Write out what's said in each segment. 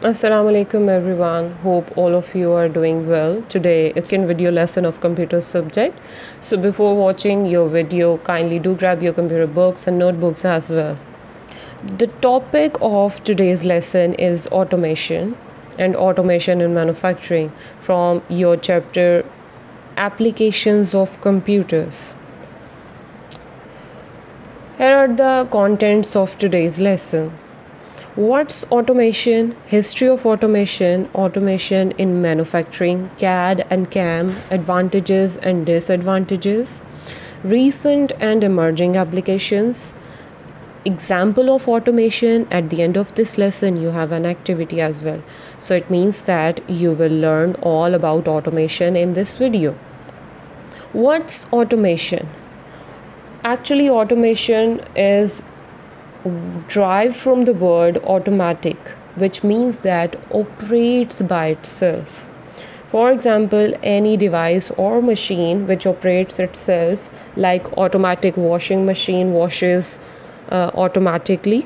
Assalamu alaikum everyone. Hope all of you are doing well. Today it's in video lesson of computer subject. So before watching your video, kindly do grab your computer books and notebooks as well. The topic of today's lesson is automation and automation in manufacturing from your chapter Applications of Computers. Here are the contents of today's lesson. What's automation? History of automation, automation in manufacturing, CAD and CAM, advantages and disadvantages, recent and emerging applications, example of automation. At the end of this lesson you have an activity as well, so it means that you will learn all about automation in this video. What's automation? Actually, automation is derived from the word automatic, which means that operates by itself. For example, any device or machine which operates itself, like automatic washing machine washes automatically.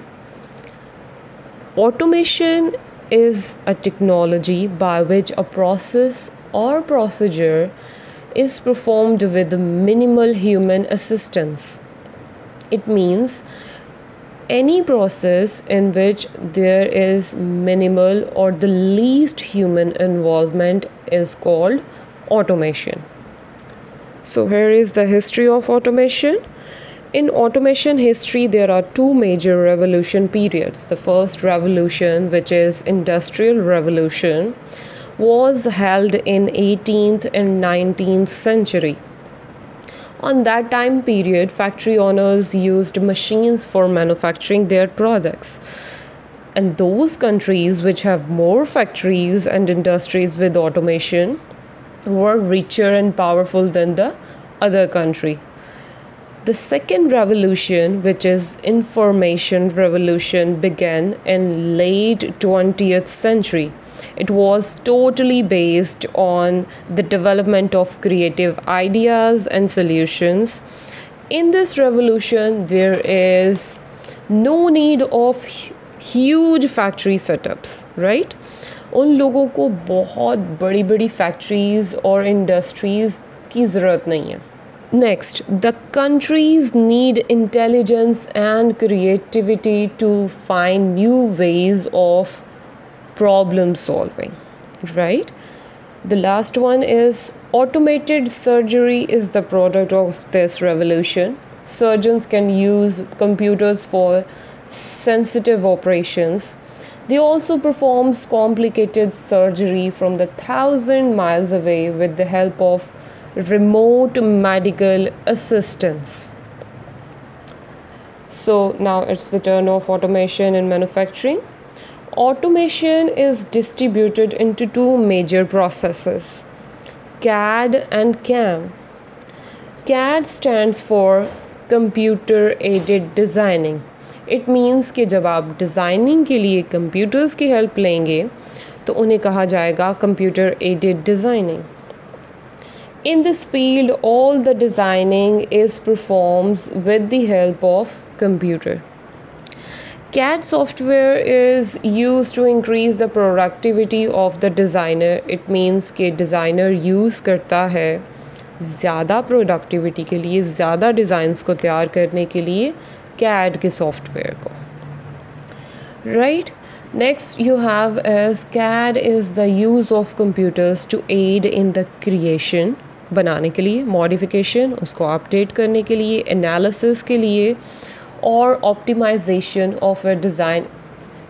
Automation is a technology by which a process or procedure is performed with minimal human assistance. It means any process in which there is minimal or the least human involvement is called automation. So here is the history of automation. In automation history, there are two major revolution periods. The first revolution, which is Industrial Revolution, was held in 18th and 19th century. On that time period, factory owners used machines for manufacturing their products. And those countries which have more factories and industries with automation were richer and powerful than the other country. The second revolution, which is information revolution, began in late 20th century. It was totally based on the development of creative ideas and solutions. In this revolution, there is no need of huge factory setups, right? उन लोगों को बहुत बड़ी बड़ी factories और industries की ज़रूरत नहीं है. Next, the countries need intelligence and creativity to find new ways of problem solving, right? The last one is automated surgery is the product of this revolution. Surgeons can use computers for sensitive operations. They also performs complicated surgery from the 1,000 miles away with the help of remote medical assistance. So now it's the turn of automation in manufacturing. Automation is distributed into two major processes, CAD and CAM. CAD stands for Computer Aided Designing. It means कि जब आप designing के लिए computers की help लेंगे तो उन्हें कहा जाएगा Computer Aided Designing. In this field, all the designing is performed with the help of computer. CAD software is used to increase the productivity of the designer. It means कि designer use करता है ज़्यादा productivity के लिए, ज़्यादा designs को तैयार करने के लिए CAD के software को. Right? Next you have as CAD is the use of computers to aid in the creation, बनाने के लिए, modification, उसको update करने के लिए, analysis के लिए, or optimization of a design.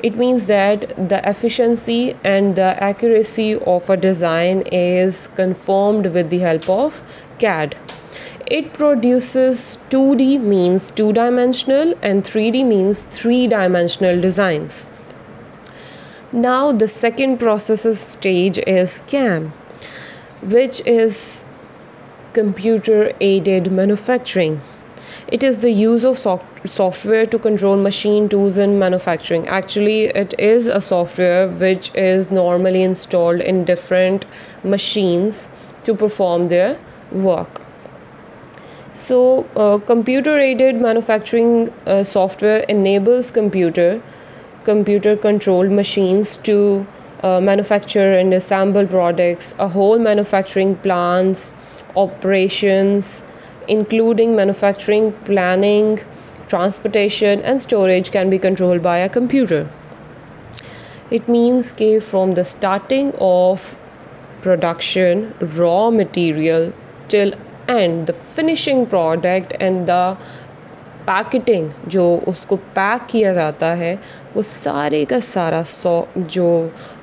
It means that the efficiency and the accuracy of a design is confirmed with the help of CAD. It produces 2D means two-dimensional and 3D means three-dimensional designs. Now the second process stage is CAM, which is Computer Aided Manufacturing. It is the use of software to control machine tools in manufacturing. Actually, it is a software which is normally installed in different machines to perform their work. So, computer-aided manufacturing software enables computer controlled machines to manufacture and assemble products. A whole manufacturing plants, operations, including manufacturing, planning, transportation and storage can be controlled by a computer. It means that from the starting of production, raw material till end, the finishing product and the packeting जो उसको pack किया जाता है वो सारे का सारा जो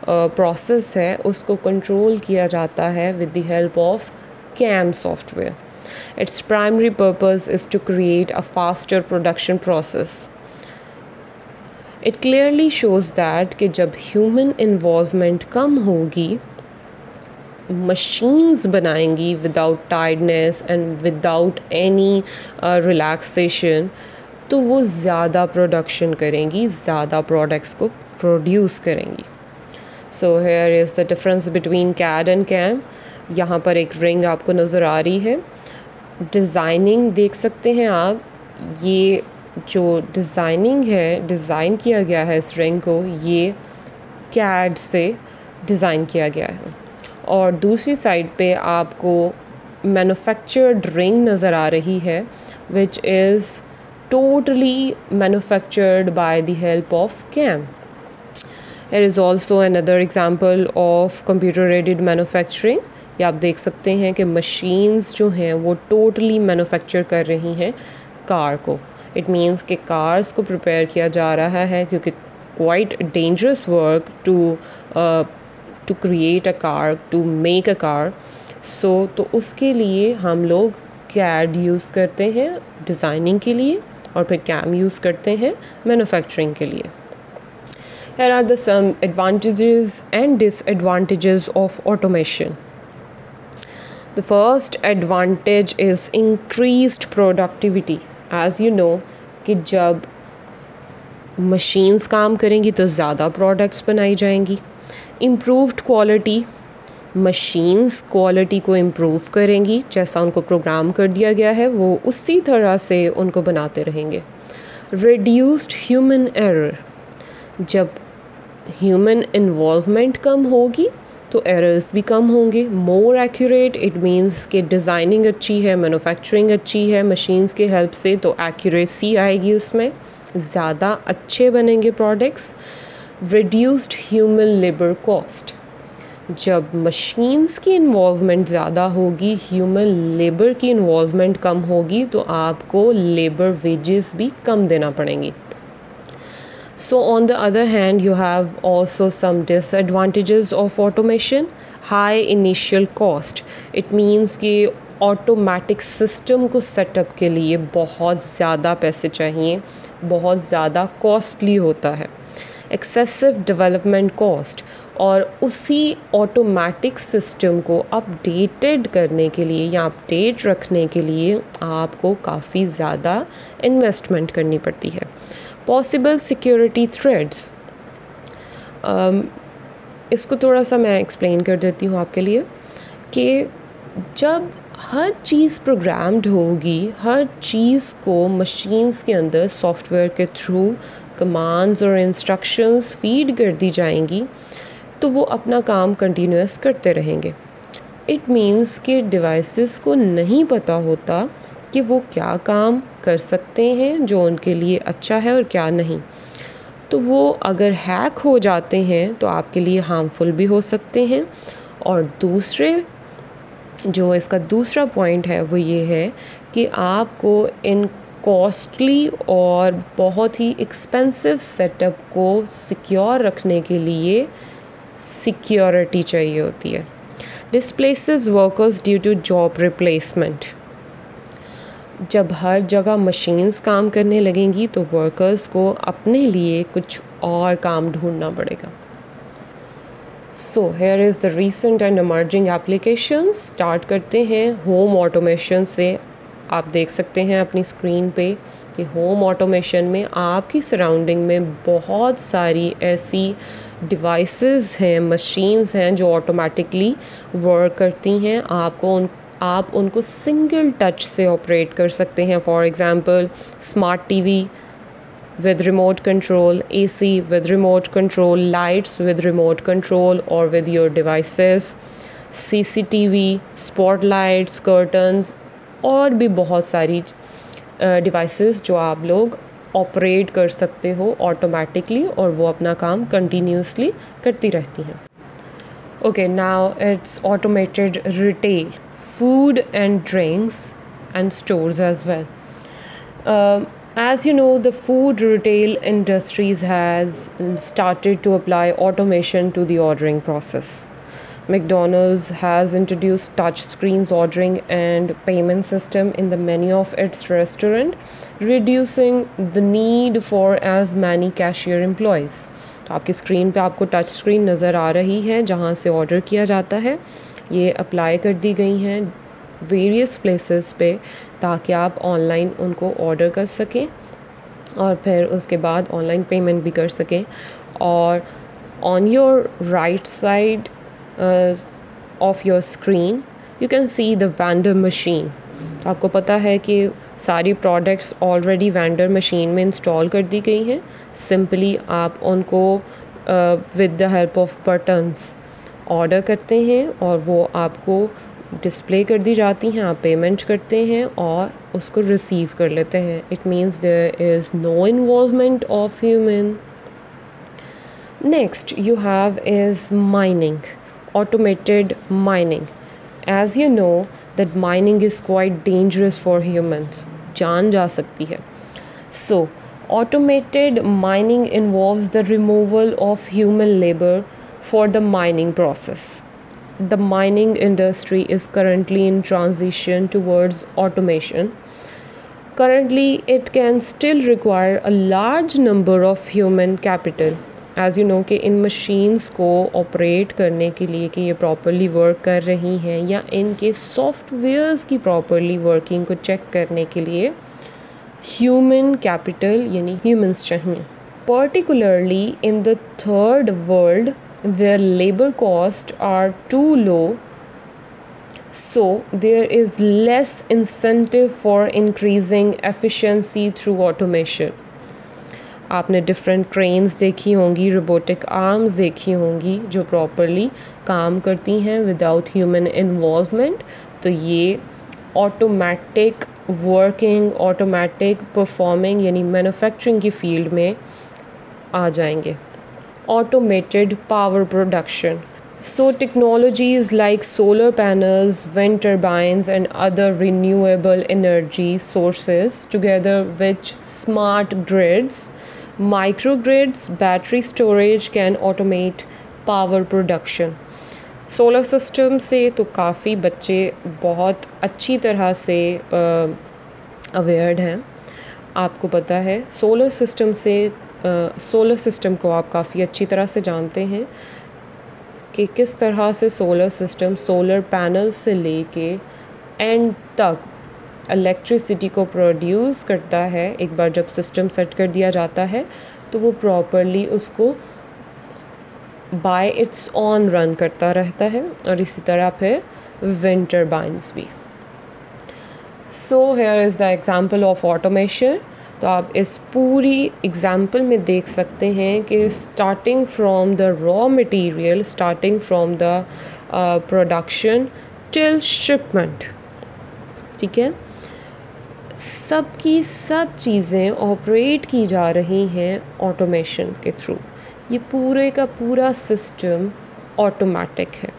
प्रोसेस है उसको कंट्रोल किया जाता है with the help of CAM software. Its primary purpose is to create a faster production process. It clearly shows that कि जब ह्यूमन इन्वॉल्वमेंट कम होगी, मशीन्स बनाएंगी without tiredness and without any relaxation, तो वो ज़्यादा प्रोडक्शन करेंगी, ज़्यादा प्रोडक्ट्स को प्रोड्यूस करेंगी. So here is the difference between CAD and CAM. यहाँ पर एक रिंग आपको नज़र आ रही है. डिज़ाइनिंग देख सकते हैं आप, ये जो डिज़ाइनिंग है, डिज़ाइन किया गया है इस रिंग को, ये CAD से डिज़ाइन किया गया है. और दूसरी साइड पे आपको मैन्युफैक्चर्ड रिंग नज़र आ रही है which is totally manufactured by the help of CAM. There is also another example of computer aided manufacturing. ये आप देख सकते हैं कि मशीन्स जो हैं वो टोटली मैन्युफैक्चर कर रही हैं कार को. इट मीन्स कि कार्स को प्रिपेयर किया जा रहा है, क्योंकि quite dangerous work to create a car, to make a car. तो उसके लिए हम लोग CAD यूज़ करते हैं डिज़ाइनिंग के लिए और फिर CAM यूज़ करते हैं मैन्युफैक्चरिंग के लिए. Here are the some advantages and disadvantages of automation. The first advantage is increased productivity. As you know कि जब मशीन्स काम करेंगी तो ज़्यादा प्रोडक्ट्स बनाई जाएंगी. इम्प्रूव्ड क्वालिटी, मशीन्स क्वालिटी को इम्प्रूव करेंगी, जैसा उनको प्रोग्राम कर दिया गया है वो उसी तरह से उनको बनाते रहेंगे. रिड्यूस्ड ह्यूमन एरर, जब ह्यूमन इन्वॉल्वमेंट कम होगी तो एरर्स भी कम होंगे. मोर एक्यूरेट, इट मीन्स कि डिज़ाइनिंग अच्छी है, मैन्युफैक्चरिंग अच्छी है मशीन्स के हेल्प से, तो एक्यूरेसी आएगी उसमें, ज़्यादा अच्छे बनेंगे products. Reduced human labour cost, जब मशीन्स की इन्वॉल्वमेंट ज़्यादा होगी, ह्यूमन लेबर की इन्वॉल्वमेंट कम होगी, तो आपको लेबर वेजेस भी कम देना पड़ेंगी. So on the other hand, you have also some disadvantages of automation. High initial cost. It means कि ऑटोमेटिक सिस्टम को सेटअप के लिए बहुत ज़्यादा पैसे चाहिए, बहुत ज़्यादा कॉस्टली होता है. एक्सेसिव डेवलपमेंट कॉस्ट, और उसी ऑटोमेटिक सिस्टम को अपडेटेड करने के लिए या अपडेट रखने के लिए आपको काफ़ी ज़्यादा इन्वेस्टमेंट करनी पड़ती है. पॉसिबल सिक्योरिटी थ्रेड्स, इसको थोड़ा सा मैं एक्सप्लेन कर देती हूँ आपके लिए कि जब हर चीज़ प्रोग्राम्ड होगी, हर चीज़ को मशीन्स के अंदर सॉफ्टवेयर के थ्रू कमांड्स और इंस्ट्रक्शंस फीड कर दी जाएंगी, तो वो अपना काम कंटिन्यूस करते रहेंगे. इट मीन्स कि डिवाइसेस को नहीं पता होता कि वो क्या काम कर सकते हैं जो उनके लिए अच्छा है और क्या नहीं. तो वो अगर हैक हो जाते हैं तो आपके लिए हार्मफुल भी हो सकते हैं. और जो इसका दूसरा पॉइंट है वो ये है कि आपको इन कॉस्टली और बहुत ही एक्सपेंसिव सेटअप को सिक्योर रखने के लिए सिक्योरिटी चाहिए होती है. Displaces workers due to job replacement, जब हर जगह मशीन्स काम करने लगेंगी तो वर्कर्स को अपने लिए कुछ और काम ढूंढना पड़ेगा. So here is the recent and emerging applications. Start करते हैं होम ऑटोमेशन से. आप देख सकते हैं अपनी स्क्रीन पे कि होम ऑटोमेशन में आपकी सराउंडिंग में बहुत सारी ऐसी डिवाइसेस हैं, मशीन्स हैं जो ऑटोमेटिकली वर्क करती हैं. आप उनको सिंगल टच से ऑपरेट कर सकते हैं. For example smart TV, with remote control, AC with remote control, lights with remote control or with your devices, CCTV, spotlights, curtains और भी बहुत सारी डिवाइसेस जो आप लोग ऑपरेट कर सकते हो ऑटोमेटिकली और वो अपना काम कंटिन्यूसली करती रहती हैं. Okay, now it's automated retail, food and drinks, and stores as well. As you know, the food retail industries has started to apply automation to the ordering process. McDonald's has introduced touch screens ordering and payment system in the menu of its restaurant, reducing the need for as many cashier employees. तो आपकी screen पे आपको touch screen नज़र आ रही है जहाँ से order किया जाता है. ये अप्लाई कर दी गई हैं वेरियस प्लेसेस पे ताकि आप ऑनलाइन उनको ऑर्डर कर सकें और फिर उसके बाद ऑनलाइन पेमेंट भी कर सकें. और on your right side of your screen you can see the vendor machine. आपको पता है कि सारी प्रोडक्ट्स ऑलरेडी वेंडर मशीन में इंस्टॉल कर दी गई हैं. सिंपली आप उनको with the help of buttons order करते हैं और वो आपको डिस्प्ले कर दी जाती हैं. आप पेमेंट करते हैं और उसको रिसीव कर लेते हैं. It means there is no involvement of human. Next you have is mining, automated mining. As you know that mining is quite dangerous for humans. जान जा सकती है. So automated mining involves the removal of human labor for the mining process. The mining industry is currently in transition towards automation. Currently it can still require a large number of human capital. As you know कि इन machines को operate करने के लिए कि ये properly work कर रही हैं या इनके सॉफ्टवेयर्स की प्रॉपरली वर्किंग को चेक करने के लिए ह्यूमन कैपिटल यानी ह्यूमंस चाहिए. Particularly in the third world where labour cost are too low, so there is less incentive for increasing efficiency through automation. आपने डिफरेंट क्रेन्स देखी होंगी, रोबोटिक आर्म्स देखी होंगी जो प्रॉपरली काम करती हैं विदाउट ह्यूमन इन्वॉल्वमेंट. तो ये ऑटोमेटिक वर्किंग, ऑटोमेटिक परफॉर्मिंग यानी मैन्युफैक्चरिंग की फील्ड में आ जाएंगे. Automated power production. So technologies like solar panels, wind turbines and other renewable energy sources together with smart grids, microgrids, battery storage can automate power production. Solar system से तो काफ़ी बच्चे बहुत अच्छी तरह से अवेयर्ड हैं. आपको पता है सोलर सिस्टम से सोलर सिस्टम को आप काफ़ी अच्छी तरह से जानते हैं कि किस तरह से सोलर सिस्टम सोलर पैनल से लेके एंड तक इलेक्ट्रिसिटी को प्रोड्यूस करता है. एक बार जब सिस्टम सेट कर दिया जाता है तो वो प्रॉपरली उसको बाय इट्स ऑन रन करता रहता है. और इसी तरह फिर विंड टर्बाइन्स भी. So here is the example of automation. तो आप इस पूरी एग्ज़ाम्पल में देख सकते हैं कि starting from the raw material, starting from the production till shipment, ठीक है, सब की सब चीज़ें ऑपरेट की जा रही हैं ऑटोमेशन के थ्रू. ये पूरे का पूरा सिस्टम ऑटोमेटिक है.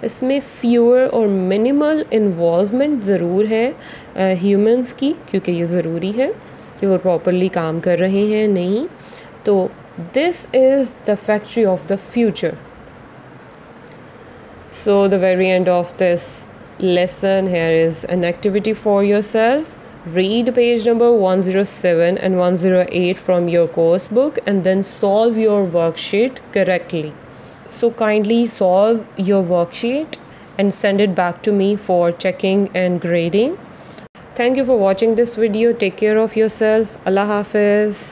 इसमें फ्यूअर और मिनिमल इन्वॉल्वमेंट ज़रूर है ह्यूमंस की, क्योंकि ये ज़रूरी है कि वो प्रॉपरली काम कर रहे हैं नहीं. तो this is the factory of the future. So the very end of this lesson here is an activity for yourself. Read page number 107 and 108 from your course book and then solve your worksheet correctly. So kindly solve your worksheet and send it back to me for checking and grading. Thank you for watching this video. Take care of yourself. Allah Hafiz.